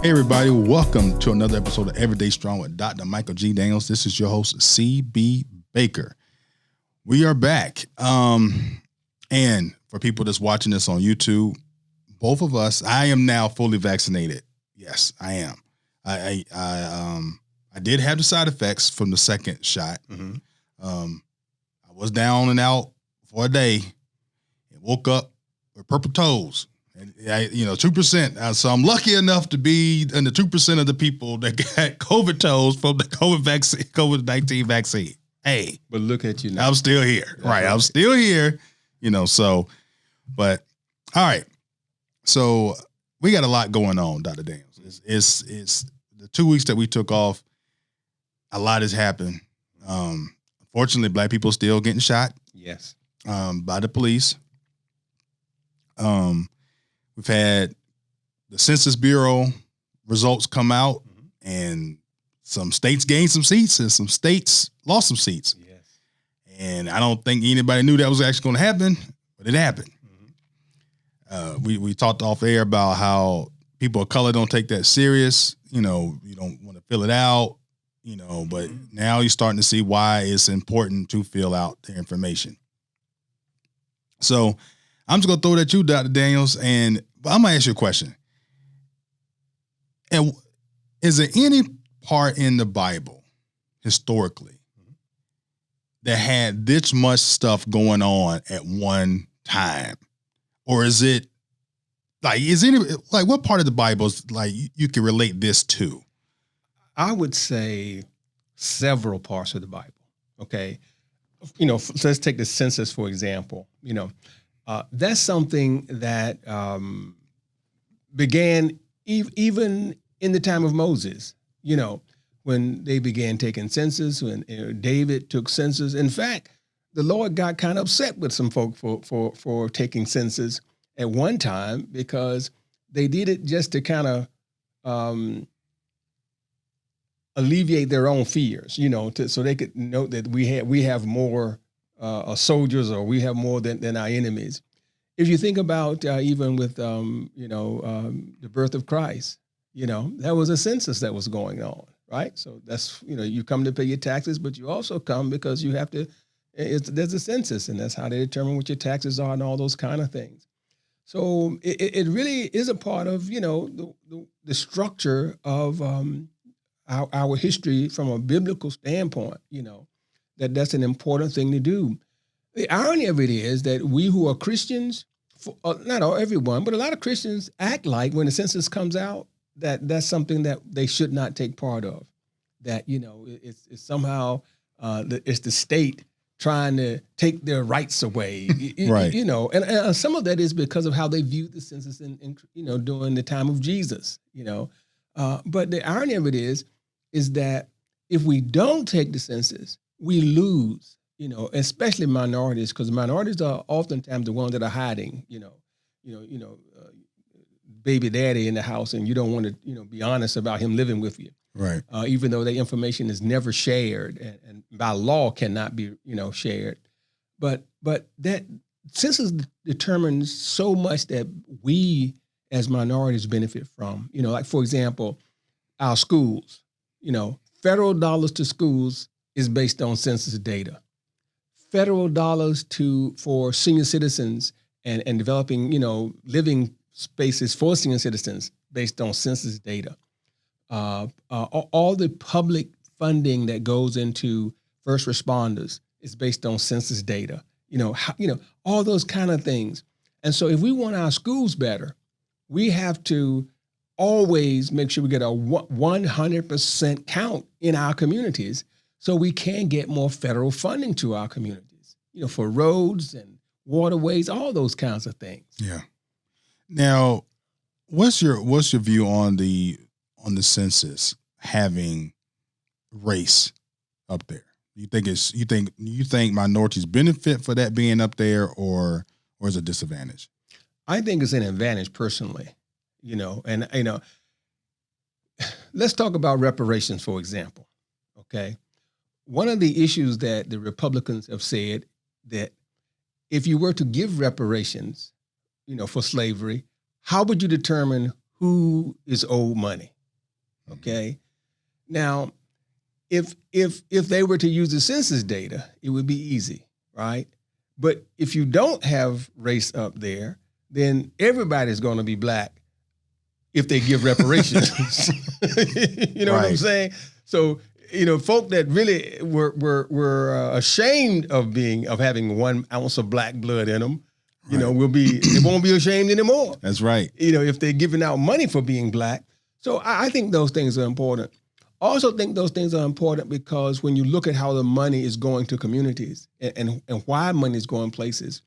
Hey everybody, welcome to another episode of Everyday Strong with Dr. Michael G. Daniels. This is your host, C.B. Baker. We are back. And for people that's watching this on YouTube, both of us, I am now fully vaccinated. Yes, I am. I did have the side effects from the second shot. Mm-hmm. I was down and out for a day and woke up with purple toes. And 2%. So I'm lucky enough to be in the 2% of the people that got COVID toes from the COVID-19 vaccine. Hey, but look at you now. I'm still here. Right. I'm still here, but all right. So we got a lot going on, Dr. Daniels. It's the 2 weeks that we took off. A lot has happened. Unfortunately, Black people still getting shot. Yes. By the police. We've had the Census Bureau results come out, and some states gained some seats and some states lost some seats. Yes. And I don't think anybody knew that was actually going to happen, but it happened. Mm-hmm. We talked off air about how people of color don't take that serious. You don't want to fill it out, but now you're starting to see why it's important to fill out the information. So I'm just going to throw that at you, Dr. Daniels, and I'm going to ask you a question. And is there any part in the Bible, historically, that had this much stuff going on at one time? Or is it, what part of the Bible is, you can relate this to? I would say several parts of the Bible, okay? So let's take the census, for example, that's something that began even in the time of Moses, when they began taking census, when David took census. In fact, the Lord got kind of upset with some folk for taking census at one time because they did it just to kind of alleviate their own fears, so they could know that we have more soldiers, or we have more than our enemies. If you think about even with the birth of Christ, there was a census that was going on, right? So that's you come to pay your taxes, but you also come because you have to. There's a census, and that's how they determine what your taxes are and all those kind of things. So it really is a part of the structure of our history from a biblical standpoint. That's an important thing to do. The irony of it is that we who are Christians, not all, everyone, but a lot of Christians act like when the census comes out, that's something that they should not take part of. That, it's somehow, it's the state trying to take their rights away, right. And some of that is because of how they viewed the census in during the time of Jesus, But the irony of it is that if we don't take the census, we lose, especially minorities, because minorities are oftentimes the ones that are hiding, baby daddy in the house, and you don't want to, be honest about him living with you. Right. Even though the information is never shared and by law cannot be, shared. But that census determines so much that we as minorities benefit from, like, for example, our schools, federal dollars to schools is based on census data. Federal dollars for senior citizens and developing, living spaces for senior citizens based on census data. All the public funding that goes into first responders is based on census data. All those kind of things. And so if we want our schools better, we have to always make sure we get a 100% count in our communities so we can get more federal funding to our communities, for roads and waterways, all those kinds of things. Yeah. Now, what's your view on the census having race up there? You think minorities benefit for that being up there, or is it a disadvantage? I think it's an advantage personally, let's talk about reparations, for example. Okay. One of the issues that the Republicans have said that if you were to give reparations, for slavery, how would you determine who is owed money. Okay. Now, if they were to use the census data, it would be easy, right? But if you don't have race up there, then everybody's going to be black if they give reparations. You know what I'm saying? So, folk that really were ashamed of having 1 ounce of black blood in them, they won't be ashamed anymore. That's right. If they're giving out money for being black. So I think those things are important. I also think those things are important because when you look at how the money is going to communities and why money is going places,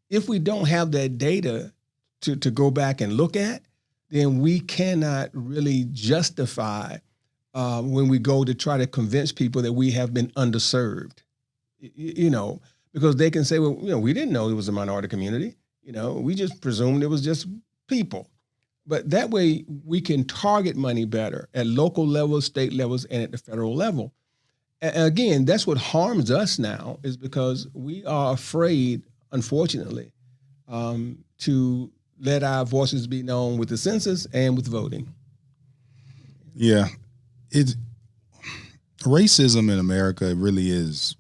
if we don't have that data to go back and look at, then we cannot really justify when we go to try to convince people that we have been underserved, because they can say, well, we didn't know it was a minority community. We just presumed it was just people. But that way we can target money better at local levels, state levels, and at the federal level. And again, that's what harms us now is because we are afraid, unfortunately, to let our voices be known with the census and with voting. Yeah. Racism in America really is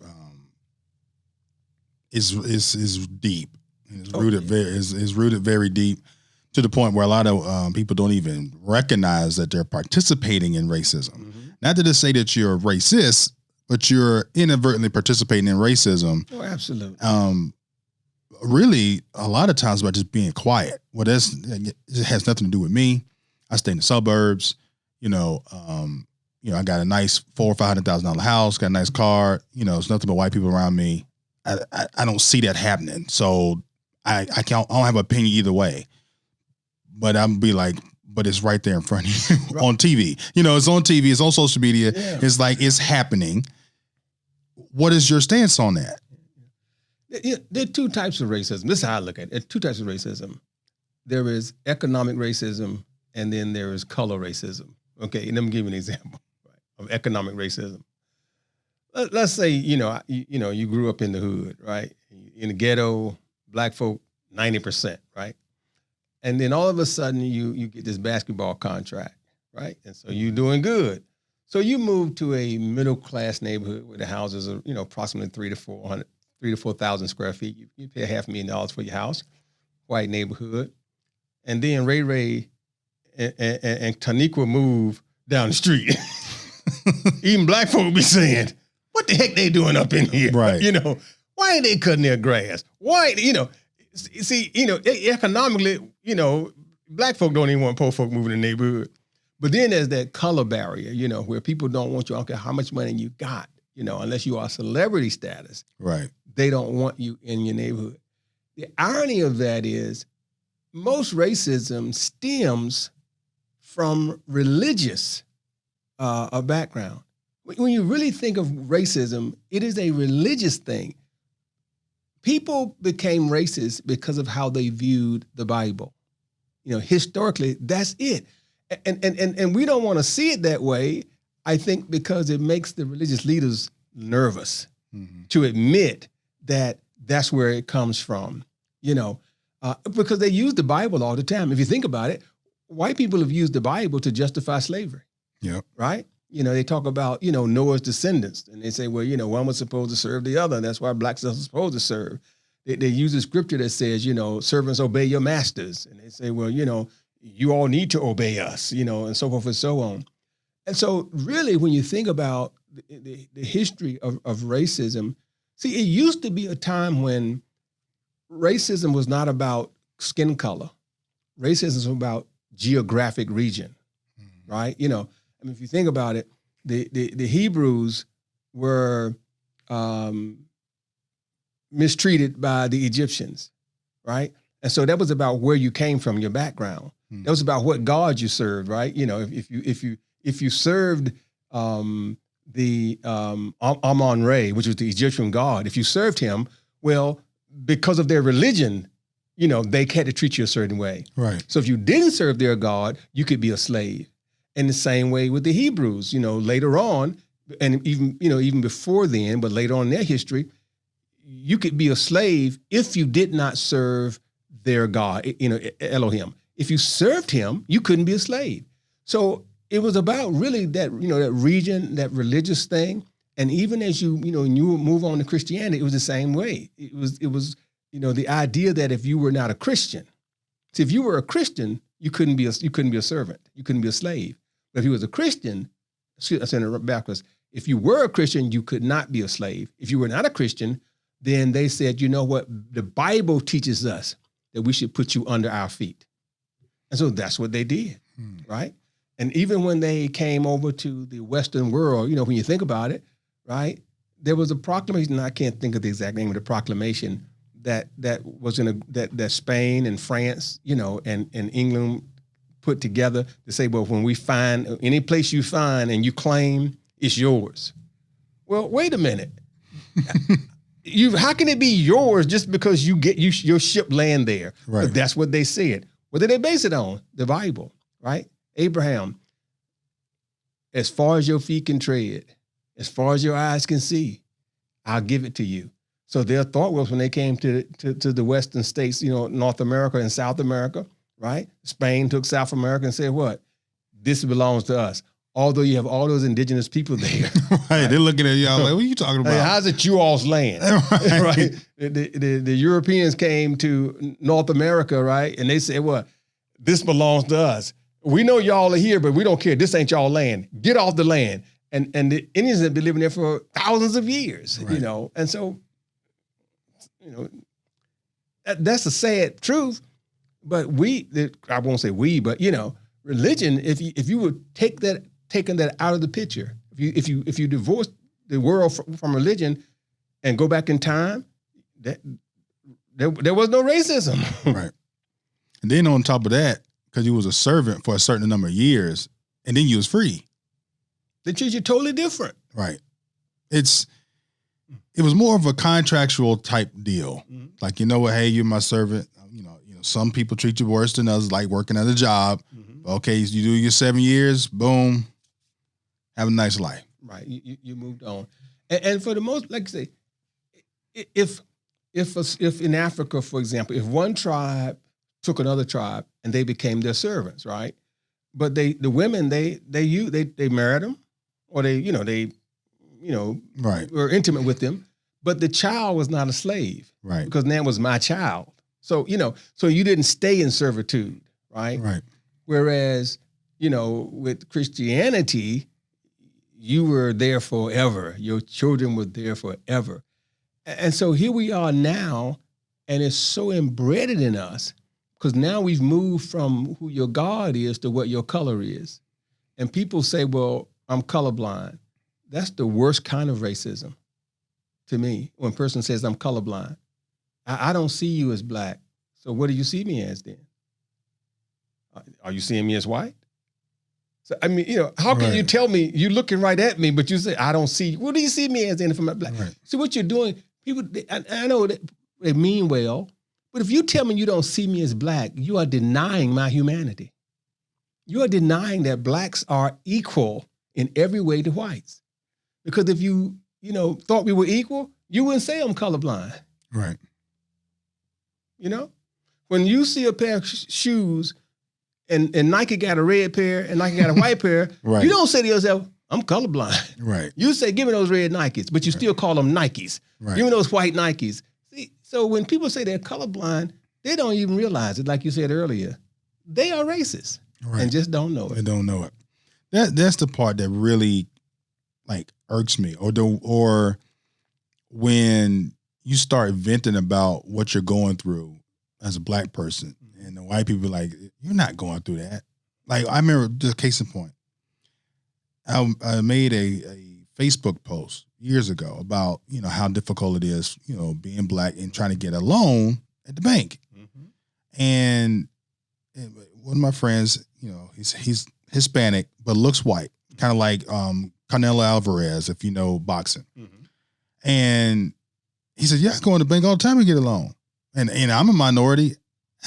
deep. It's rooted very deep to the point where a lot of people don't even recognize that they're participating in racism. Mm-hmm. Not to just say that you're racist, but you're inadvertently participating in racism. Oh, absolutely. Really, a lot of times by just being quiet. Well, it has nothing to do with me. I stay in the suburbs. I got a nice $400,000 or $500,000 house, got a nice car. It's nothing but white people around me. I don't see that happening. So I don't have an opinion either way. But I'm be like, but it's right there in front of you on TV. It's on TV. It's on social media. Yeah. It's like it's happening. What is your stance on that? There are two types of racism. This is how I look at it. There are two types of racism. There is economic racism, and then there is color racism. Okay, and let me give you an example of economic racism. Let's say you grew up in the hood, right? In the ghetto, black folk 90%, right? And then all of a sudden you get this basketball contract, right? And so you're doing good. So you move to a middle class neighborhood where the houses are approximately 3,000 to 4,000 square feet. You pay $500,000 for your house, white neighborhood. And then Ray and Taniqua move down the street. Even black folk be saying, what the heck they doing up in here? Right. Why ain't they cutting their grass? Why, see, economically, black folk don't even want poor folk moving in the neighborhood. But then there's that color barrier, where people don't want you, I don't care how much money you got, unless you are celebrity status. Right. They don't want you in your neighborhood. The irony of that is most racism stems from religious background. When you really think of racism, it is a religious thing. People became racist because of how they viewed the Bible. Historically, that's it. And we don't want to see it that way, I think, because it makes the religious leaders nervous to admit that that's where it comes from, because they use the Bible all the time. If you think about it, white people have used the Bible to justify slavery. Yeah. Right? They talk about, Noah's descendants, and they say, well, one was supposed to serve the other, and that's why blacks are supposed to serve. They use a scripture that says, servants obey your masters. And they say, well, you all need to obey us, and so forth and so on. And so really, when you think about the history of racism, see, it used to be a time when racism was not about skin color. Racism was about geographic region, right? If you think about it, the Hebrews were mistreated by the Egyptians, right? And so that was about where you came from, your background. That was about what God you served, right? If you served the Amun-Re, which was the Egyptian god, if you served him, well, because of their religion, they had to treat you a certain way. Right. So if you didn't serve their God, you could be a slave. In the same way with the Hebrews, later on, and even before then, but later on in their history, you could be a slave if you did not serve their God, Elohim. if you served him, you couldn't be a slave. So it was about really that, that region, that religious thing. And even as you move on to Christianity, it was the same way. It was the idea that if you were not a Christian, see, if you were a Christian, you couldn't be a servant, you couldn't be a slave. But if you was a Christian, I said it backwards. If you were a Christian, you could not be a slave. If you were not a Christian, then they said, you know what? The Bible teaches us that we should put you under our feet. And so that's what they did, right? And even when they came over to the Western world, when you think about it, right, there was a proclamation. I can't think of the exact name of the proclamation that was that Spain and France, and England put together to say, well, when we find any place you find and you claim it's yours. Well, wait a minute. How can it be yours just because your ship land there? Right. But that's what they said. What did they base it on? The Bible, right? Abraham, as far as your feet can tread, as far as your eyes can see, I'll give it to you. So their thought was when they came to the Western states, North America and South America, right? Spain took South America and said, what? This belongs to us. Although you have all those indigenous people there. Right. They're looking at y'all like, what are you talking about? Hey, how's it you all's land? Right. The Europeans came to North America, right? And they said, what? This belongs to us. We know y'all are here, but we don't care. This ain't y'all land. Get off the land. And the Indians have been living there for thousands of years, right. And so, that's a sad truth. But I won't say we, but religion. If you would taking that out of the picture, if you divorce the world from religion and go back in time, there was no racism. Right. And then on top of that, because you was a servant for a certain number of years, and then you was free. They treat you totally different. Right. It was more of a contractual type deal. Mm-hmm. Like, you know what? Hey, you're my servant. Some people treat you worse than others, like working at a job. Mm-hmm. Okay, you do your 7 years, boom, have a nice life. Right. You moved on. And for the most, like I say, if in Africa, for example, if one tribe took another tribe and they became their servants, right? But the women they married them, or they right, were intimate with them, but the child was not a slave, right? Because that was my child. So so you didn't stay in servitude, right? Right. Whereas with Christianity, you were there forever. Your children were there forever, and so here we are now, and it's so embedded in us. Because now we've moved from who your God is to what your color is. And people say, well, I'm colorblind. That's the worst kind of racism to me, when a person says I'm colorblind. I don't see you as black. So what do you see me as then? Are you seeing me as white? So, I mean, how can you tell me, you're looking right at me, but you say, I don't see you. What do you see me as then if I'm not black? Right. So what you're doing, people, I know that they mean well, but if you tell me you don't see me as black, you are denying my humanity. You are denying that blacks are equal in every way to whites. Because if you thought we were equal, you wouldn't say I'm colorblind. Right. When you see a pair of shoes and Nike got a red pair and Nike got a white pair, right. You don't say to yourself, I'm colorblind. Right. You say, give me those red Nikes, but you still call them Nikes. Right. Give me those white Nikes. See, so when people say they're colorblind, they don't even realize it. Like you said earlier, they are racist, right, and just don't know it. They don't know it. That's the part that really irks me, or when you start venting about what you're going through as a black person, and the white people are like, you're not going through that. Like, I remember, just case in point, I made a Facebook post years ago about, how difficult it is, being black and trying to get a loan at the bank. Mm-hmm. And one of my friends, he's Hispanic, but looks white, kind of like Canelo Alvarez, if you know boxing. Mm-hmm. And he said, yeah, I go in the bank all the time and get a loan. And I'm a minority.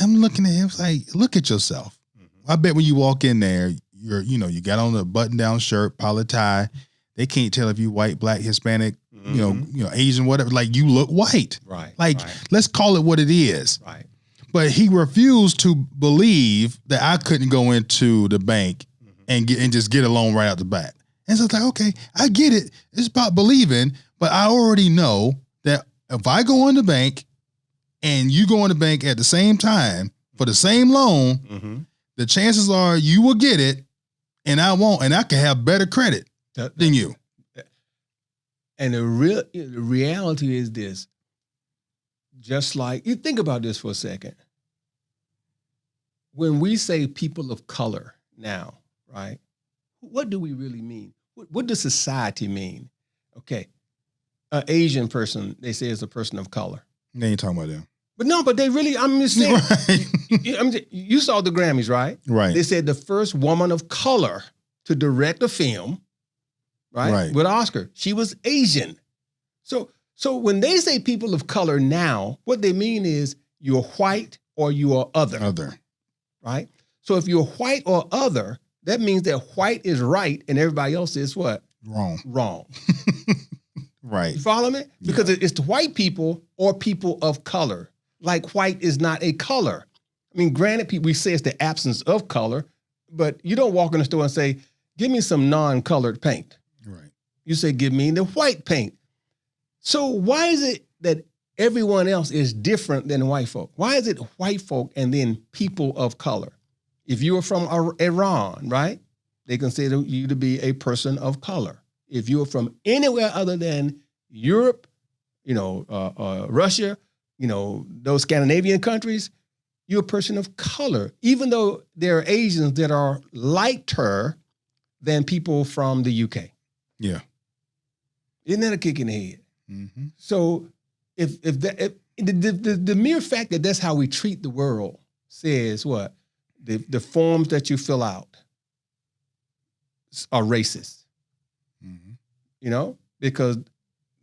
I'm looking at him like, look at yourself. Mm-hmm. I bet when you walk in there, you got on a button-down shirt, collar tie. They can't tell if you white, black, Hispanic, mm-hmm, Asian, whatever. Like, you look white. Right. Like, let's call it what it is. Right. But he refused to believe that I couldn't go into the bank and just get a loan right out the bat. And so it's like, okay, I get it. It's about believing, but I already know that if I go in the bank and you go in the bank at the same time for the same loan, the chances are you will get it and I won't, and I can have better credit than you. And the reality is this. Just like, you think about this for a second. When we say people of color now, right? What do we really mean? What does society mean? Okay, an Asian person, they say is a person of color. They ain't talking about them. But no, but they really, I'm just saying, Right. you saw the Grammys, right? Right. They said the first woman of color to direct a film, right? With Oscar. She was Asian. So when they say people of color now, what they mean is you're white or you are other. Right? So if you're white or other, that means that white is right and everybody else is what? Wrong. Right. You follow me? Because it's the white people or people of color. Like white is not a color. I mean, granted, we say it's the absence of color, but you don't walk in the store and say, give me some non-colored paint. Right. You say, give me the white paint. So why is it that everyone else is different than white folk? Why is it white folk and then people of color? If you are from Iran, right, they consider you to be a person of color. If you are from anywhere other than Europe, Russia, those Scandinavian countries, you're a person of color, even though there are Asians that are lighter than people from the UK. Yeah. Isn't that a kick in the head? Mm-hmm. So if the mere fact that that's how we treat the world says what? The forms that you fill out are racist. Mm-hmm. Because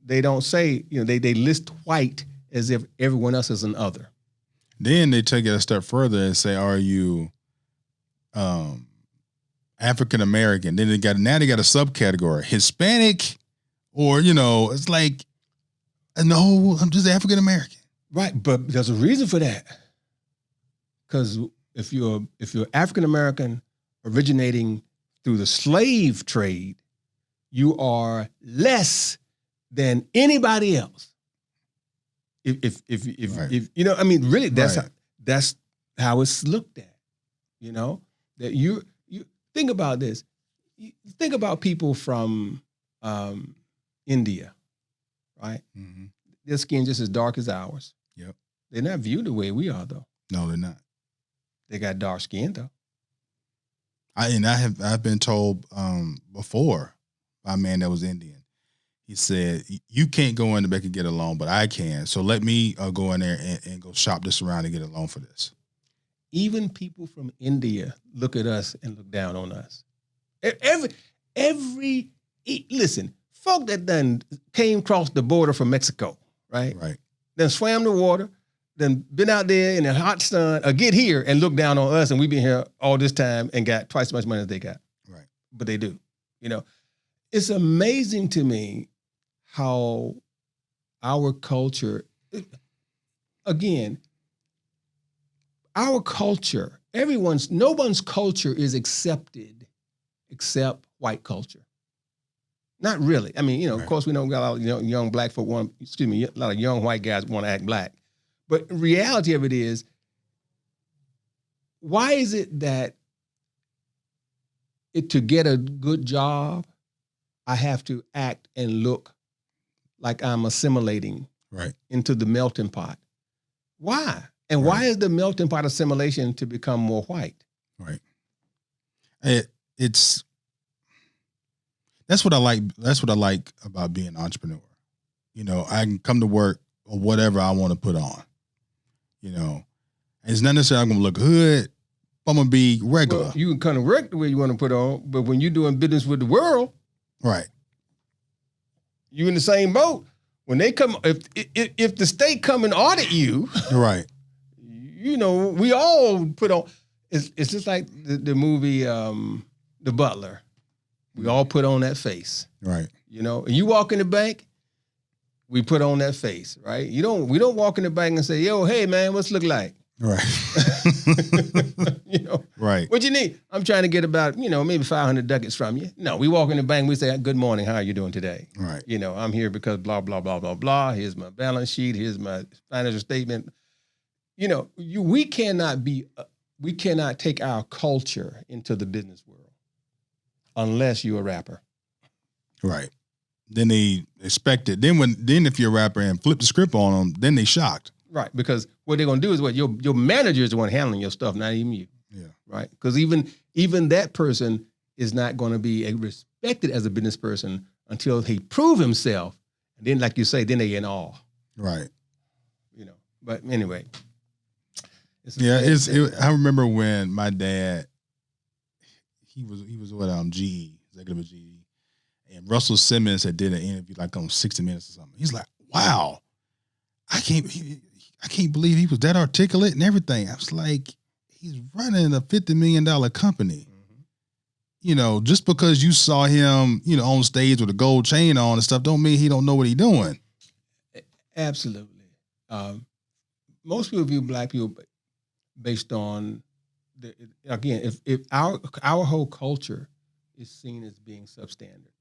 they don't say, they list white as if everyone else is an other. Then they take it a step further and say, are you African American? Then they got a subcategory, Hispanic, or it's like, no, I'm just African American. Right, but there's a reason for that. Because if you're African American originating through the slave trade, you are less than anybody else. If really, that's how it's looked at. That you think about this. You think about people from India, right? Mm-hmm. Their skin just as dark as ours. Yep. They're not viewed the way we are, though. No, they're not. They got dark skin, though. I've been told before by a man that was Indian. He said, you can't go in the bank and get a loan, but I can. So let me go in there and go shop this around and get a loan for this. Even people from India look at us and look down on us. Listen, folk that done came across the border from Mexico, right? Right. Then swam the water, then been out there in the hot sun, or get here and look down on us, and we've been here all this time and got twice as much money as they got. Right. But they do. It's amazing to me how our culture, again, our culture, no one's culture is accepted except white culture. Not really. I mean, right. Of course, we know we got a lot of young black folk a lot of young white guys want to act black. But the reality of it is, why is it that to get a good job, I have to act and look like I'm assimilating into the melting pot? Why? And why is the melting pot assimilation to become more white? Right. That's what I like. That's what I like about being an entrepreneur. I can come to work or whatever I want to put on. It's not necessarily I'm going to look good. I'm going to be regular. Well, you can kind of work the way you want to put on, but when you're doing business with the world, right, you in the same boat. When they come, if the state come and audit you, right, we all put on. It's just like the movie The Butler. We all put on that face, right? You walk in the bank, we put on that face, right? We don't walk in the bank and say, "Yo, hey man, what's it look like?" Right. Right. What you need? I'm trying to get about, maybe 500 ducats from you. No, we walk in the bank, we say, good morning, how are you doing today? Right. I'm here because blah, blah, blah, blah, blah. Here's my balance sheet. Here's my financial statement. We cannot take our culture into the business world unless you're a rapper. Right. Then they expect it. Then if you're a rapper and flip the script on them, then they shocked. Right, because what they're gonna do is what your manager is the one handling your stuff, not even you. Yeah. Right, because even that person is not going to be respected as a business person until he prove himself, and then, like you say, then they in awe. Right. But anyway. I remember when my dad, he was with GE, executive of GE, and Russell Simmons had did an interview like on 60 Minutes or something. He's like, "Wow, I can't believe he was that articulate and everything." I was like, he's running a $50 million company. Mm-hmm. Just because you saw him, on stage with a gold chain on and stuff, don't mean he don't know what he's doing. Absolutely. Most people view black people based on if our whole culture is seen as being substandard,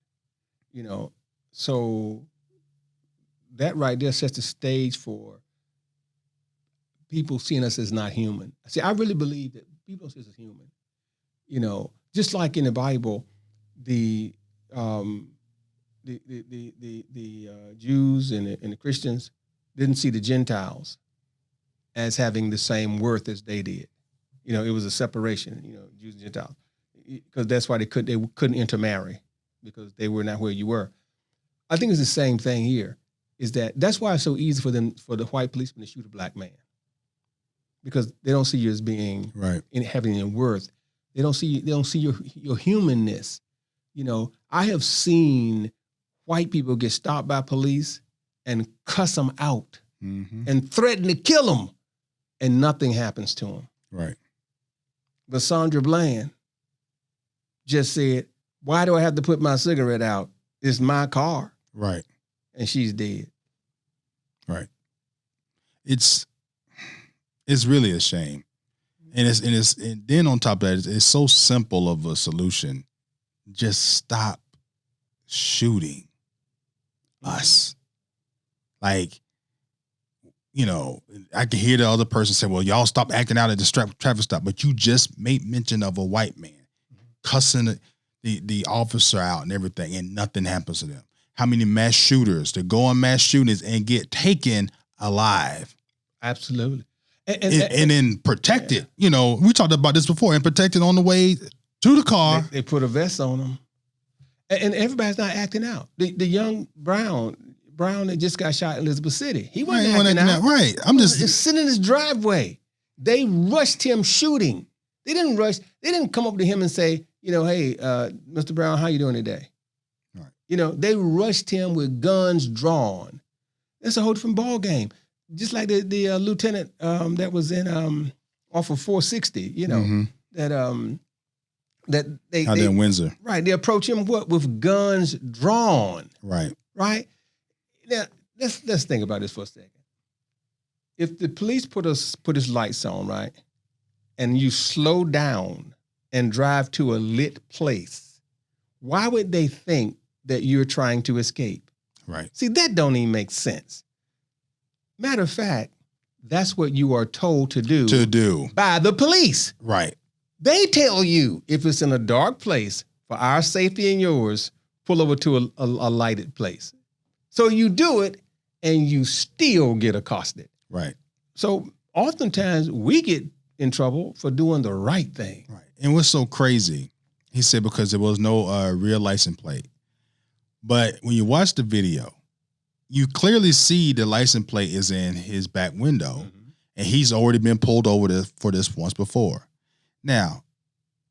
so that right there sets the stage for people seeing us as not human. See, I really believe that people see us as human. Just like in the Bible, the Jews and the Christians didn't see the Gentiles as having the same worth as they did. It was a separation. Jews and Gentiles, because that's why they couldn't intermarry, because they were not where you were. I think it's the same thing here. That's why it's so easy for the white policeman to shoot a black man. Because they don't see you as being right, having your worth. They don't see your humanness. I have seen white people get stopped by police and cuss them out, mm-hmm, and threaten to kill them, and nothing happens to them. Right. But Sandra Bland just said, "Why do I have to put my cigarette out? It's my car." Right. And she's dead. Right. It's really a shame. And then on top of that, it's so simple of a solution. Just stop shooting us. Like, I can hear the other person say, "Well, y'all stop acting out at the traffic stop," but you just made mention of a white man cussing the officer out and everything, and nothing happens to them. How many mass shooters that go on mass shootings and get taken alive? Absolutely. And then protected. Yeah. We talked about this before, and protected on the way to the car. They put a vest on them. And everybody's not acting out. The young Brown that just got shot in Elizabeth City, he wasn't acting out. Right. I'm just sitting in his driveway. They rushed him shooting. They didn't come up to him and say, "Hey, Mr. Brown, how you doing today?" Right. They rushed him with guns drawn. That's a whole different ball game. Just like the lieutenant that was in off of 460, mm-hmm, that they in Windsor. Right. They approach him with guns drawn. Right. Right. Now let's think about this for a second. If the police put his lights on, right, and you slow down and drive to a lit place, why would they think that you're trying to escape? Right. See, that don't even make sense. Matter of fact, that's what you are told to do by the police. Right. They tell you, if it's in a dark place, for our safety and yours, pull over to a lighted place. So you do it, and you still get accosted. Right. So oftentimes we get in trouble for doing the right thing. Right. And what's so crazy, he said, because there was no real license plate. But when you watch the video, you clearly see the license plate is in his back window, mm-hmm, and he's already been pulled over for this once before. Now,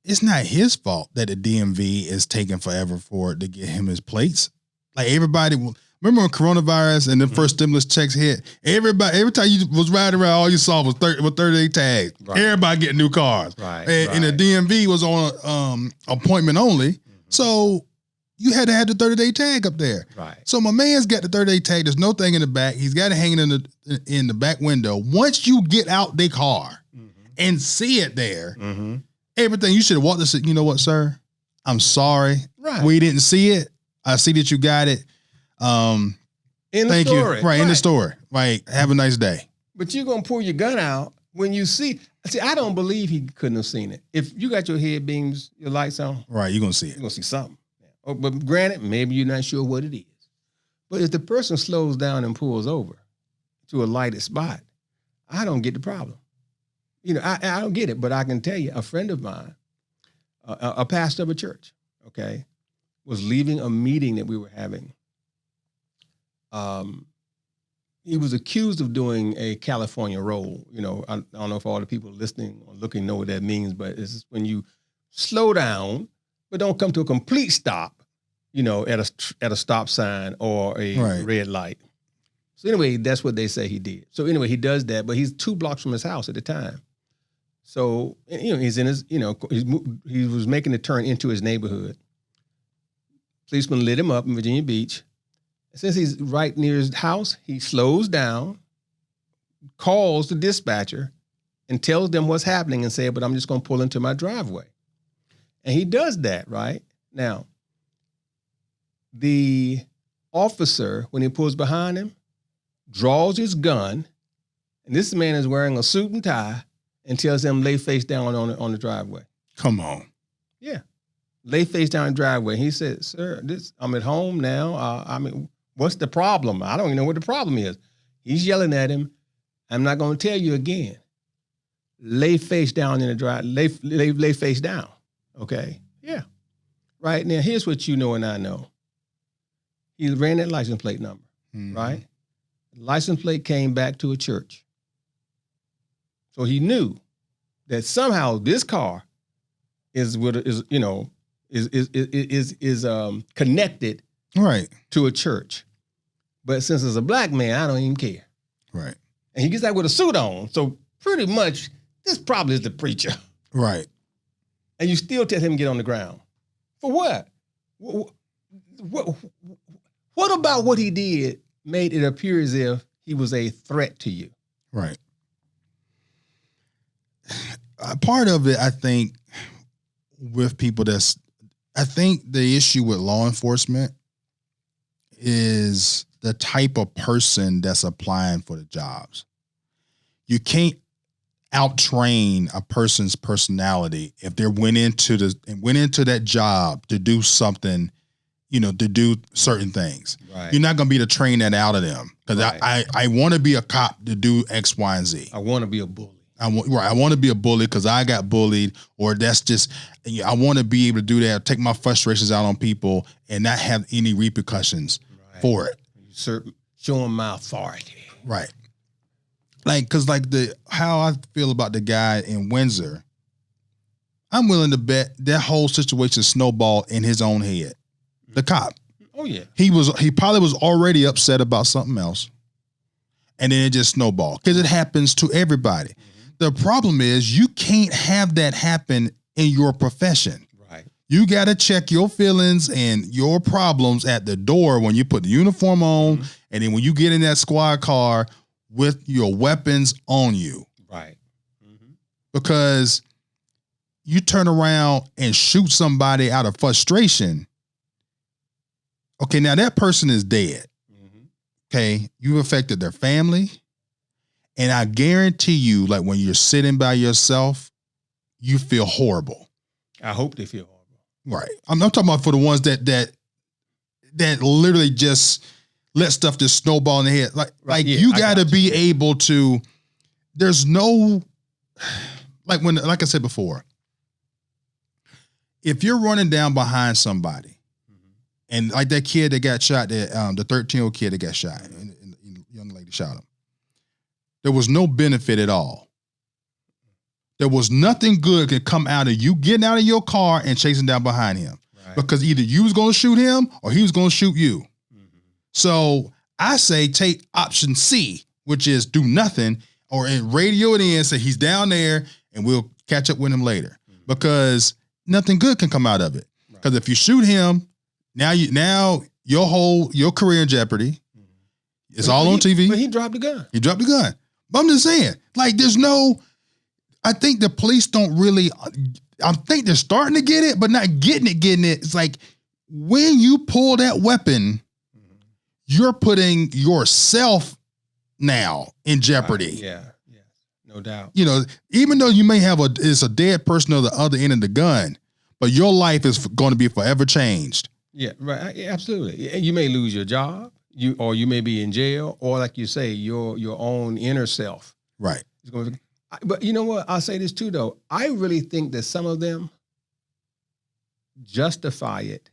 it's not his fault that the DMV is taking forever to get him his plates. Like everybody, remember when coronavirus and the first stimulus checks hit? Every time you was riding around, all you saw was 30 tags. Right. Everybody getting new cars. Right. And the DMV was on appointment only. Mm-hmm. So you had to have the 30-day tag up there. Right. So my man's got the 30-day tag. There's no thing in the back. He's got it hanging in the back window. Once you get out the car and see it there, everything, you should have walked and said, you know what, sir? I'm sorry. Right. We didn't see it. I see that you got it. Thank you. Right, in the store. Like, have a nice day. But you're going to pull your gun out when you see, I don't believe he couldn't have seen it. If you got your head beams, your lights on. Right, you're going to see it. You're going to see something. Oh, but granted, maybe you're not sure what it is. But if the person slows down and pulls over to a lighted spot, I don't get the problem. You know, I don't get it, but I can tell you, a friend of mine, a pastor of a church, okay, was leaving a meeting that we were having. He was accused of doing a California roll. You know, I don't know if all the people listening or looking know what that means, but it's when you slow down, but don't come to a complete stop, you know, at a stop sign or a red light. So anyway, that's what they say he did. So anyway, he does that, but he's 2 blocks from his house at the time. So, you know, he's in his, you know, he was making the turn into his neighborhood. Policeman lit him up in Virginia Beach. Since he's right near his house, he slows down, calls the dispatcher, and tells them what's happening and say, but I'm just going to pull into my driveway. And he does that, right? Now, the officer, when he pulls behind him, draws his gun, and this man is wearing a suit and tie, and tells him lay face down on the driveway. Come on. Yeah. Lay face down in the driveway. He said, sir, I'm at home now. I mean, what's the problem? I don't even know what the problem is. He's yelling at him. I'm not going to tell you again. Lay face down in the drive. Lay face down. Okay? Yeah. Right now, here's what you know and I know. He ran that license plate number, right? The license plate came back to a church. So he knew that somehow this car is connected to a church. But since it's a black man, I don't even care. Right. And he gets out with a suit on. So pretty much this probably is the preacher. Right. And you still tell him to get on the ground. For what? What about what he did made it appear as if he was a threat to you? Right. Part of it, I think, with people I think the issue with law enforcement is the type of person that's applying for the jobs. You can't out-train a person's personality if they went into that job to do something, you know, to do certain things. Right. You're not going to be able to train that out of them. Because I want to be a cop to do X, Y, and Z. I want to be a bully. I want to be a bully because I got bullied, or that's just, I want to be able to do that, take my frustrations out on people and not have any repercussions for it. Showing my authority. Right. Like, cause like how I feel about the guy in Windsor, I'm willing to bet that whole situation snowballed in his own head. The cop. Oh yeah. He probably was already upset about something else. And then it just snowballed because it happens to everybody. The problem is you can't have that happen in your profession. Right. You got to check your feelings and your problems at the door when you put the uniform on, and then when you get in that squad car with your weapons on you. Right. Because you turn around and shoot somebody out of frustration. Okay, now that person is dead. Okay, you've affected their family. And I guarantee you, like when you're sitting by yourself, you feel horrible. I hope they feel horrible. Right. I'm talking about for the ones that literally just let stuff just snowball in the head. Like you got to be able to. There's no, like I said before, if you're running down behind somebody, and like that kid that got shot, the 13-year-old kid that got shot, and the young lady shot him. There was no benefit at all. There was nothing good could come out of you getting out of your car and chasing down behind him. Right. Because either you was going to shoot him or he was going to shoot you. So I say take option C, which is do nothing, or radio it in, say he's down there and we'll catch up with him later. Because nothing good can come out of it. Because if you shoot him, Now your career in jeopardy. It's all on TV. But he dropped the gun. He dropped the gun. But I'm just saying, like, I think the police don't really, I think they're starting to get it, but not getting it. It's like when you pull that weapon, you're putting yourself now in jeopardy. Yeah, no doubt. Even though you may have it's a dead person on the other end of the gun, but your life is going to be forever changed. Yeah, right. Yeah, absolutely. You may lose your job, you may be in jail, or like you say, your own inner self. Right. But you know what? I'll say this too, though. I really think that some of them justify it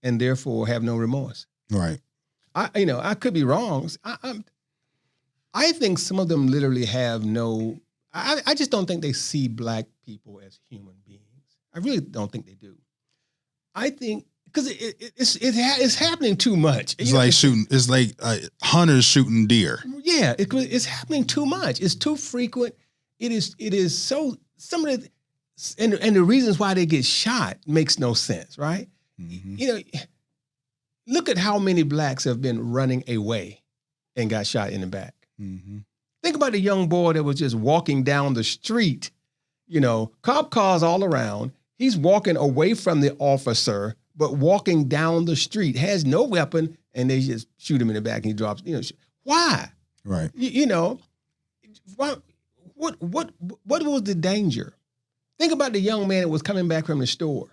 and therefore have no remorse. Right. I could be wrong. I think some of them literally have no. I just don't think they see black people as human beings. I really don't think they do. I think because it's happening too much. It's like shooting. It's like hunters shooting deer. Yeah, it's happening too much. It's too frequent. It is so. Some of the and the reasons why they get shot makes no sense, right? Mm-hmm. Look at how many blacks have been running away and got shot in the back. Mm-hmm. Think about the young boy that was just walking down the street. Cop cars all around. He's walking away from the officer, but walking down the street, has no weapon, and they just shoot him in the back and he drops. Why? Right. Why? What was the danger? Think about the young man that was coming back from the store,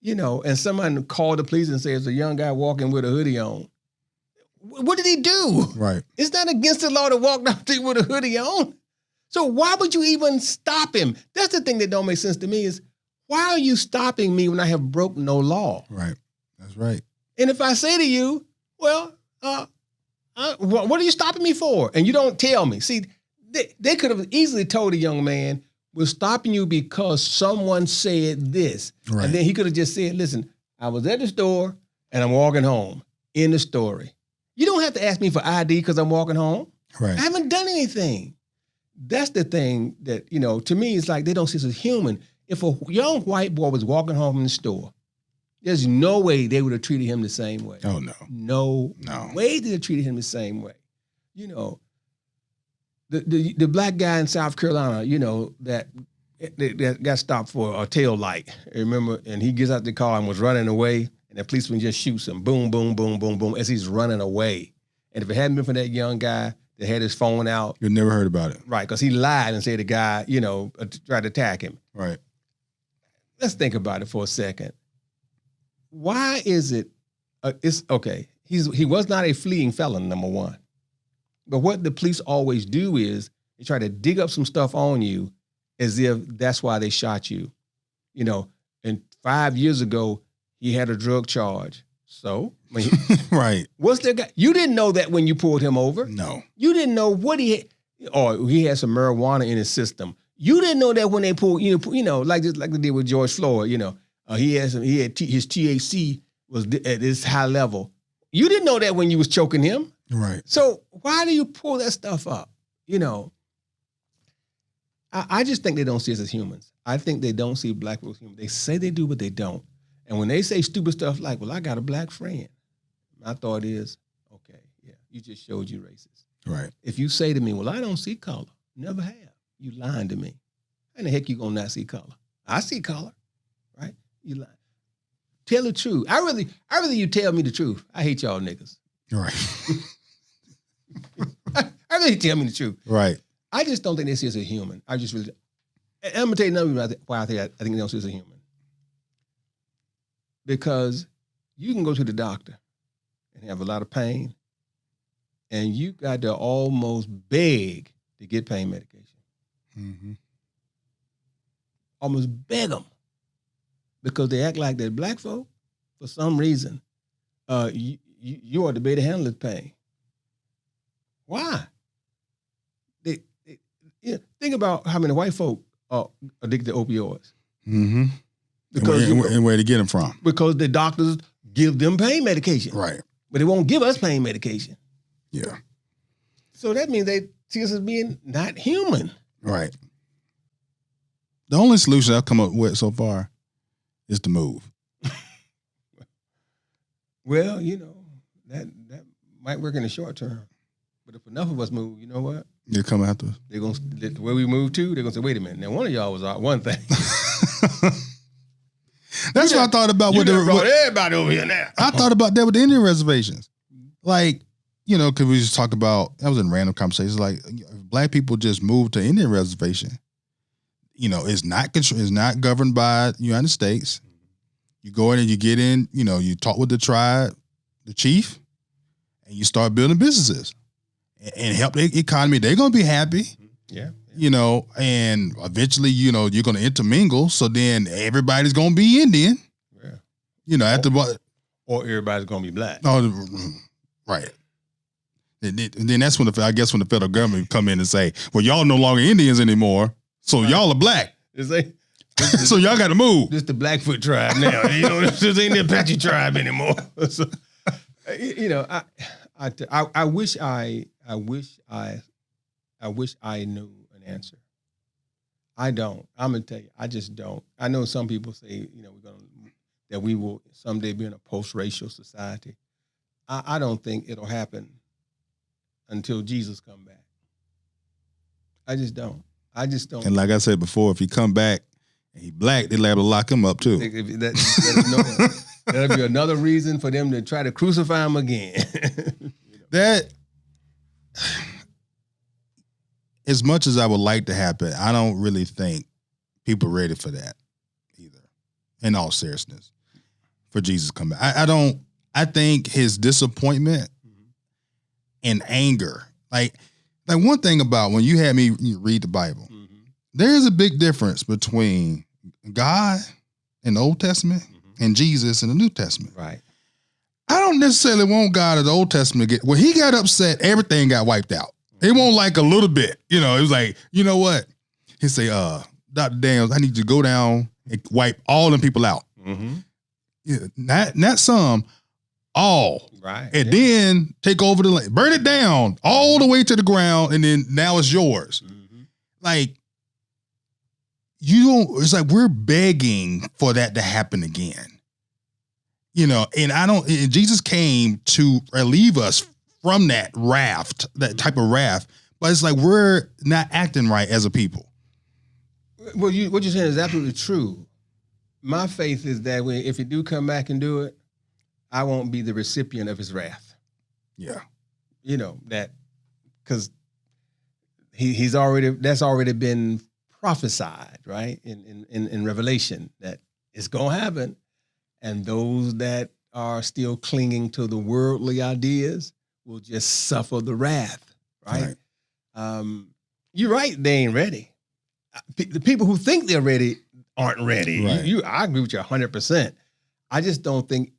and someone called the police and said, "There's a young guy walking with a hoodie on." What did he do? Right. It's not against the law to walk down the street with a hoodie on. So why would you even stop him? That's the thing that don't make sense to me is, why are you stopping me when I have broke no law? Right. That's right. And if I say to you, well, what are you stopping me for? And you don't tell me. See, they could have easily told the young man, we're stopping you because someone said this. Right. And then he could have just said, listen, I was at the store and I'm walking home. In the story. You don't have to ask me for ID because I'm walking home. Right. I haven't done anything. That's the thing that, to me, it's like they don't see us as human. If a young white boy was walking home from the store, there's no way they would have treated him the same way. Oh, no. No way they would have treated him the same way. The black guy in South Carolina, that got stopped for a tail light, remember? And he gets out the car and was running away. And the policeman just shoots him, boom, boom, boom, boom, boom, as he's running away. And if it hadn't been for that young guy that had his phone out. You'd never heard about it. Right, because he lied and said the guy, tried to attack him. Right. Let's think about it for a second. Why is it, it's okay, he was not a fleeing felon, number one. But what the police always do is they try to dig up some stuff on you as if that's why they shot you. And 5 years ago, he had a drug charge. So, right. What's the guy? You didn't know that when you pulled him over. No. You didn't know what he had, or he had some marijuana in his system. You didn't know that when they pulled, like they did with George Floyd. He had his THC was at this high level. You didn't know that when you was choking him. Right. So why do you pull that stuff up? I just think they don't see us as humans. I think they don't see black people as humans. They say they do, but they don't. And when they say stupid stuff like, well, I got a black friend, my thought is, okay, yeah, you just showed you racist. Right. If you say to me, well, I don't see color, never have, you lying to me. How in the heck you gonna not see color? I see color, right? You lying. Tell the truth. I rather you tell me the truth. I hate y'all niggas. Right. I really tell me the truth. Right. I just don't think they see us as a human. I'm gonna tell you another reason why I think they don't see us as a human. Because you can go to the doctor and have a lot of pain, and you got to almost beg to get pain medication. Mm-hmm. Almost beg them. Because they act like they're black folk, for some reason, you ought to be able to handle this pain. Why? Think about how many white folk are addicted to opioids. Mm-hmm. Because and where to get them from? Because the doctors give them pain medication. Right. But they won't give us pain medication. Yeah. So that means they see us as being not human. Right. The only solution I've come up with so far is to move. Well, that might work in the short term, but if enough of us move, you know what? They come after us. They're gonna where we move to. They're gonna say, "Wait a minute, now one of y'all was out one thing." That's what I thought about with brought everybody over here now. I thought about that with the Indian reservations. Like, because we just talk about, that was in random conversations, like if black people just move to Indian reservation, it's not governed by the United States. You go in and you get in, you talk with the tribe, the chief, and you start building businesses and help the economy. They're going to be happy. Yeah. And eventually, you're going to intermingle. So then everybody's going to be Indian. Yeah. After what? Or everybody's going to be black. Oh, right. And then that's when when the federal government come in and say, well, y'all no longer Indians anymore. So y'all are black. So y'all got to move. This the Blackfoot tribe now. This ain't the Apache tribe anymore. So, I wish I knew an answer. I don't. I'm gonna tell you, I just don't. I know some people say, that we will someday be in a post-racial society. I don't think it'll happen until Jesus come back. I just don't. And like I said before, if he come back and he black, they'll have to lock him up too. That'll be another reason for them to try to crucify him again. That, as much as I would like to happen, I don't really think people are ready for that either. In all seriousness, for Jesus to come back, I think his disappointment and anger, like one thing about when you had me read the Bible, there is a big difference between God in the Old Testament and Jesus in the New Testament. Right. I don't necessarily want God in the Old Testament to when he got upset, everything got wiped out. It won't like a little bit. It was like, you know what? He say, Dr. Daniels, I need you to go down and wipe all them people out. Yeah, not some, all. Right. And then take over the land, burn it down all the way to the ground, and then now it's yours. Like, it's like we're begging for that to happen again. And Jesus came to relieve us from that type of wrath, but it's like we're not acting right as a people. Well, what you're saying is absolutely true. My faith is that if you do come back and do it, I won't be the recipient of his wrath. Yeah. That because that's already been prophesied, right? In Revelation, that it's gonna happen. And those that are still clinging to the worldly ideas will just suffer the wrath, right? You're right, they ain't ready. The people who think they're ready aren't ready. Right. I agree with you 100%. I just don't think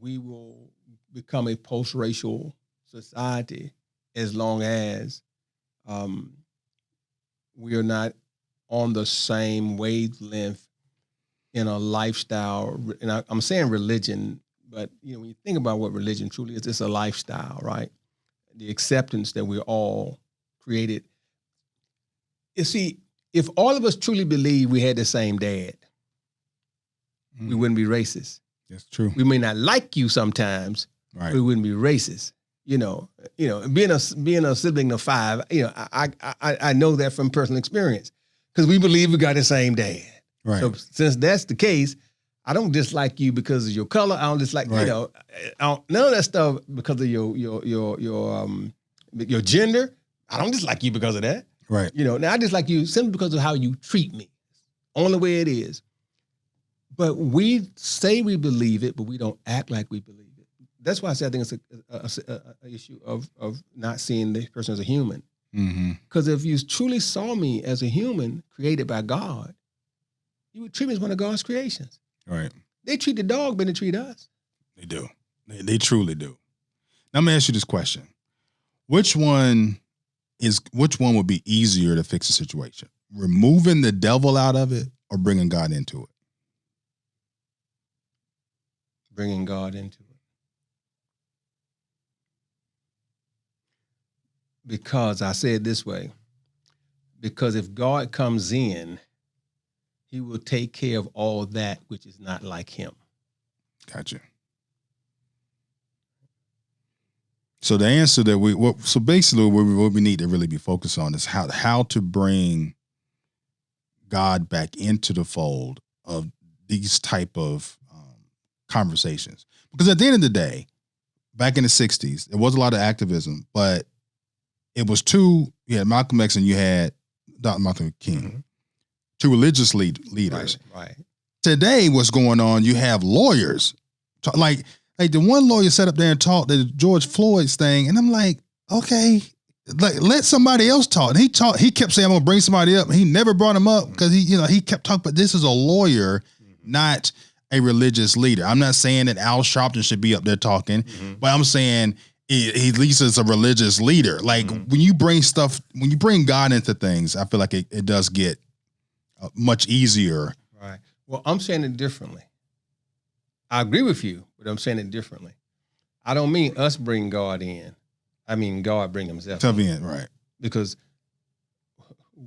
we will become a post-racial society as long as we are not on the same wavelength in a lifestyle. And I'm saying religion, but when you think about what religion truly is, it's a lifestyle, right? The acceptance that we're all created. You see, if all of us truly believe we had the same dad, we wouldn't be racist. That's true. We may not like you sometimes, right? We wouldn't be racist. Being a sibling of 5, I know that from personal experience because we believe we got the same dad. Right. So since that's the case, I don't dislike you because of your color. I don't dislike none of that stuff because of your gender. I don't dislike you because of that. Right. Now I dislike you simply because of how you treat me. Only way it is. But we say we believe it, but we don't act like we believe it. That's why I say I think it's an issue of not seeing the person as a human. Because if you truly saw me as a human created by God, you would treat me as one of God's creations. Right. They treat the dog better than they treat us. They do. They truly do. Now, let me ask you this question. Which one would be easier to fix a situation? Removing the devil out of it or bringing God into it? Bringing God into it. Because I say it this way, because if God comes in, he will take care of all that which is not like him. Gotcha. So the answer that so basically what we need to really be focused on is how to bring God back into the fold of these type of conversations. Because at the end of the day, back in the 60s, there was a lot of activism, but it was you had Malcolm X and you had Dr. Martin King, mm-hmm. two religious leaders. Right. Today, what's going on, you have lawyers. Like the one lawyer sat up there and talked the George Floyd's thing, and I'm like, okay, like let somebody else talk. And he kept saying, I'm gonna bring somebody up. He never brought him up because he kept talking, but this is a lawyer, not a religious leader. I'm not saying that Al Sharpton should be up there talking, but I'm saying he at least is a religious leader. Like when you bring God into things, I feel like it does get much easier. Right. Well, I'm saying it differently. I agree with you, but I'm saying it differently. I don't mean us bring God in. I mean God bring himself in. Right. Because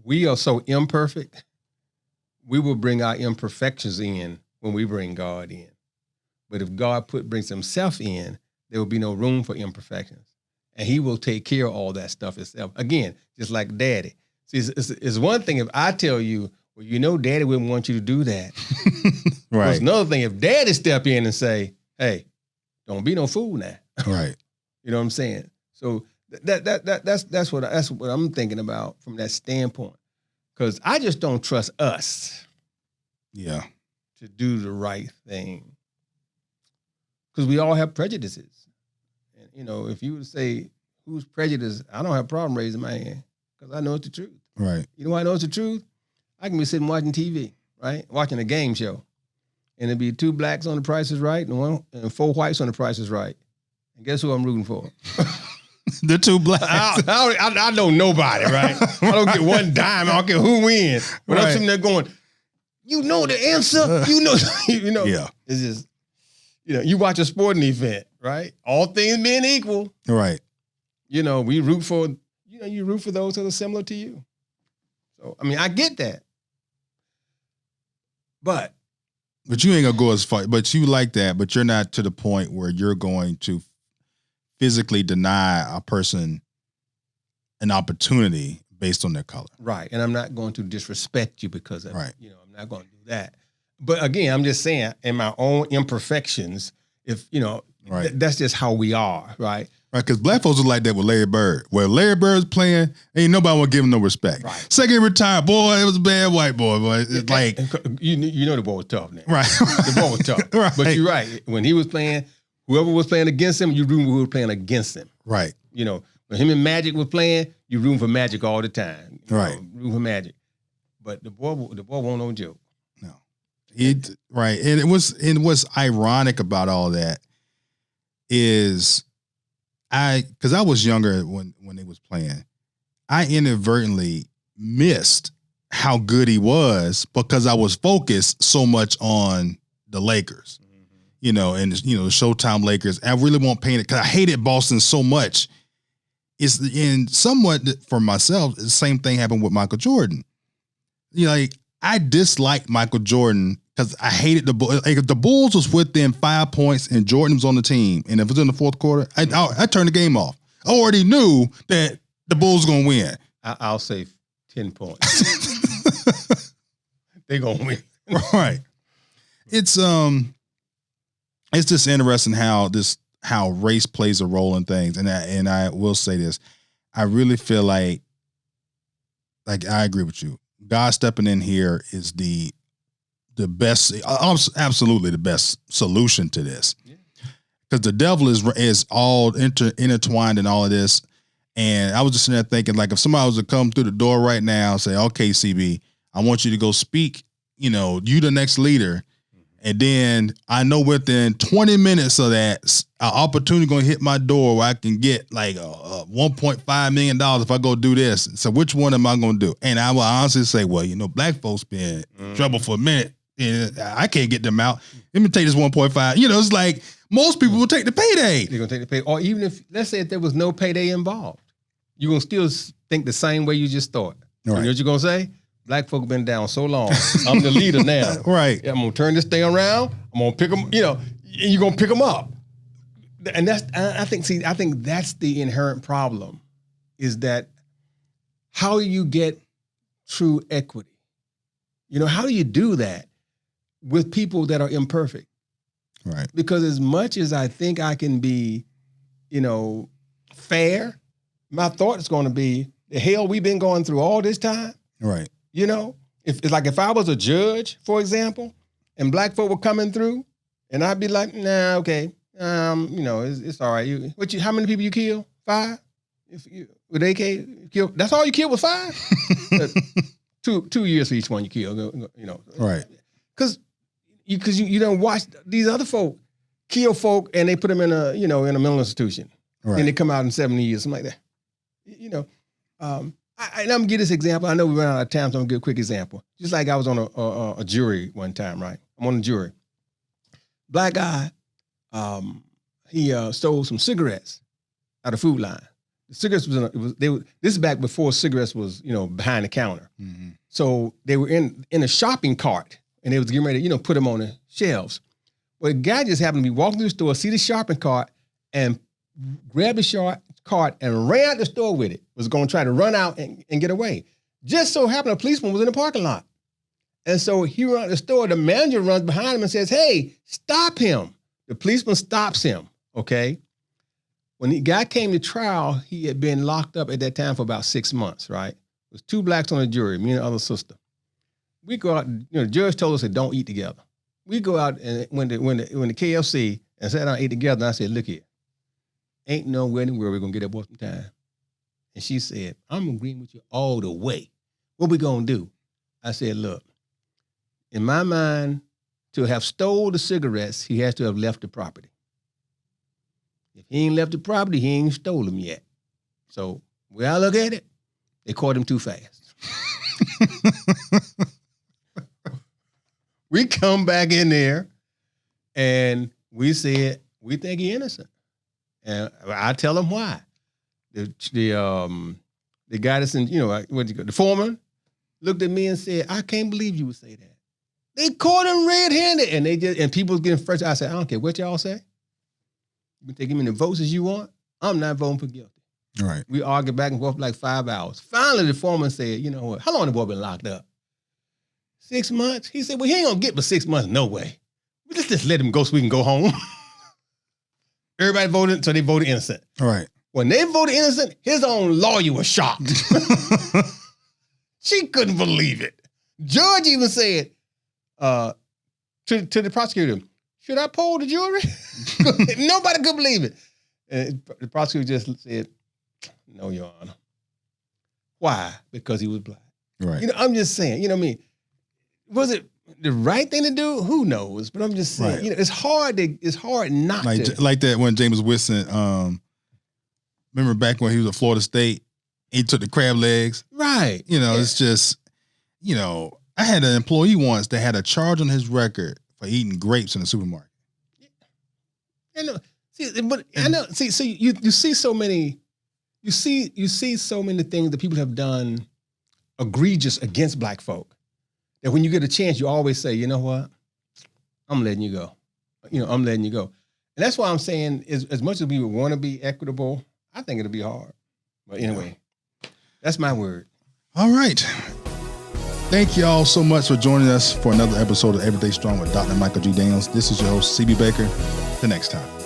we are so imperfect, we will bring our imperfections in when we bring God in. But if God brings himself in, there will be no room for imperfections. And he will take care of all that stuff himself. Again, just like daddy. See, it's one thing if I tell you, well, daddy wouldn't want you to do that. Right. It's another thing if daddy step in and say, hey, don't be no fool now. Right. You know what I'm saying? So that's what I'm thinking about from that standpoint. Because I just don't trust us. Yeah. To do the right thing. Because we all have prejudices. And, if you would say, who's prejudiced, I don't have a problem raising my hand because I know it's the truth. Right. You know why I know it's the truth? I can be sitting watching TV, right? Watching a game show. And it'd be 2 blacks on The Price is Right and 4 whites on The Price is Right. And guess who I'm rooting for? The 2 blacks. I know nobody, right? I don't get one dime. I don't care who wins. But I'm sitting there going, you know the answer. Yeah. It's just, you watch a sporting event, right? All things being equal. Right. We root for, you root for those that are similar to you. So, I mean, I get that. But you ain't gonna go as far, but you like that, but you're not to the point where you're going to physically deny a person an opportunity based on their color. Right. And I'm not going to disrespect you because of right. I'm not going to do that. But again, I'm just saying in my own imperfections, if, right. That's just how we are. Right. Right. Because black folks are like that with Larry Bird. Where Larry Bird's playing, ain't nobody want to give him no respect. Right. Second retired, boy, it was a bad white boy. Boy. It's like. The boy was tough now. Right. The boy was tough. Right. But you're right. When he was playing, whoever was playing against him, you room who was playing against him. Right. When him and Magic was playing, you room for Magic all the time. Right. Room for Magic. But the boy won't no joke. No. Right. And what's ironic about all that is because I was younger when they was playing, I inadvertently missed how good he was because I was focused so much on the Lakers, and the Showtime Lakers. I really won't paint it because I hated Boston so much. It's in somewhat for myself. The same thing happened with Michael Jordan. I disliked Michael Jordan because I hated the Bulls. Like if the Bulls was within 5 points and Jordan was on the team, and if it was in the fourth quarter, I turned the game off. I already knew that the Bulls were gonna win. I'll say 10 points. They're gonna win. Right. It's just interesting how race plays a role in things, and I will say this, I really feel like I agree with you. God stepping in here is the best, absolutely the best solution to this, because the devil is all intertwined in all of this. And I was just sitting there thinking, like, if somebody was to come through the door right now and say, "Okay, CB, I want you to go speak. You the next leader." And then I know within 20 minutes of that, an opportunity going to hit my door where I can get like $1.5 million if I go do this. So which one am I going to do? And I will honestly say, well, black folks been in trouble for a minute. And I can't get them out. Let me take this 1.5. It's like most people will take the payday. They're going to take the payday. Or even if, let's say if there was no payday involved, you're going to still think the same way you just thought. Right. You know what you're going to say? Black folk been down so long. I'm the leader now. Right. I'm going to turn this thing around. I'm going to pick them, and you're going to pick them up. And I think that's the inherent problem, is that how you get true equity. How do you do that with people that are imperfect? Right. Because as much as I think I can be, fair, my thought is going to be, the hell we've been going through all this time. Right. If it's like if I was a judge, for example, and black folk were coming through, and I'd be like, nah, okay, it's all right. How many people you kill? 5? With AK kill? That's all you killed was 5. 2 years for each one you kill. Right. Because you don't watch these other folk kill folk and they put them in a mental institution. Right. And they come out in 70 years, something like that. And I'm gonna give this example. I know we ran out of time, so I'm gonna give a quick example. Just like I was on a jury one time, right? I'm on a jury. Black guy, he stole some cigarettes out of Food Line. The cigarettes this is back before cigarettes was behind the counter. Mm-hmm. So they were in a shopping cart and they was getting ready to put them on the shelves. Well, the guy just happened to be walking through the store, see the shopping cart, and grabbed the cart and ran out the store with it. Was going to try to run out and get away. Just so happened a policeman was in the parking lot. And so he ran out the store. The manager runs behind him and says, hey, stop him. The policeman stops him, okay? When the guy came to trial, he had been locked up at that time for about 6 months, right? There was 2 blacks on the jury, me and the other sister. We go out, the judge told us that don't eat together. We go out and when the KFC and sat down and ate together, and I said, look here, ain't nowhere in the world we're going to get up on some time. And she said, I'm agreeing with you all the way. What we going to do? I said, look, in my mind, to have stole the cigarettes, he has to have left the property. If he ain't left the property, he ain't stole them yet. So, where I look at it, they caught him too fast. We come back in there, and we said, we think he's innocent. And I tell him why. The guy that's in, the foreman looked at me and said, I can't believe you would say that. They caught him red-handed, and people was getting frustrated. I said, I don't care what y'all say. You can take him in the votes as you want. I'm not voting for guilty. Right. We argued back and forth for like 5 hours. Finally, the foreman said, you know what? How long the boy been locked up? 6 months? He said, well, he ain't gonna get but 6 months, no way. Let's just let him go so we can go home. Everybody voted, so they voted innocent. Right. When they voted innocent, his own lawyer was shocked. She couldn't believe it. Judge even said to the prosecutor, should I poll the jury? Nobody could believe it. And the prosecutor just said, no, Your Honor. Why? Because he was black. Right. I'm just saying, what I mean? Was it the right thing to do? Who knows? But I'm just saying, right. It's hard not to. Like that when James Winston, remember back when he was at Florida State, he took the crab legs. Right. It's just, I had an employee once that had a charge on his record for eating grapes in the supermarket. I know. See, so you see so many, you see so many things that people have done egregious against black folk that when you get a chance, you always say, you know what, I'm letting you go. I'm letting you go. And that's why I'm saying, as much as we would want to be equitable, I think it'll be hard. But anyway, that's my word. All right. Thank you all so much for joining us for another episode of Everyday Strong with Dr. Michael G. Daniels. This is your host, CB Baker. Till next time.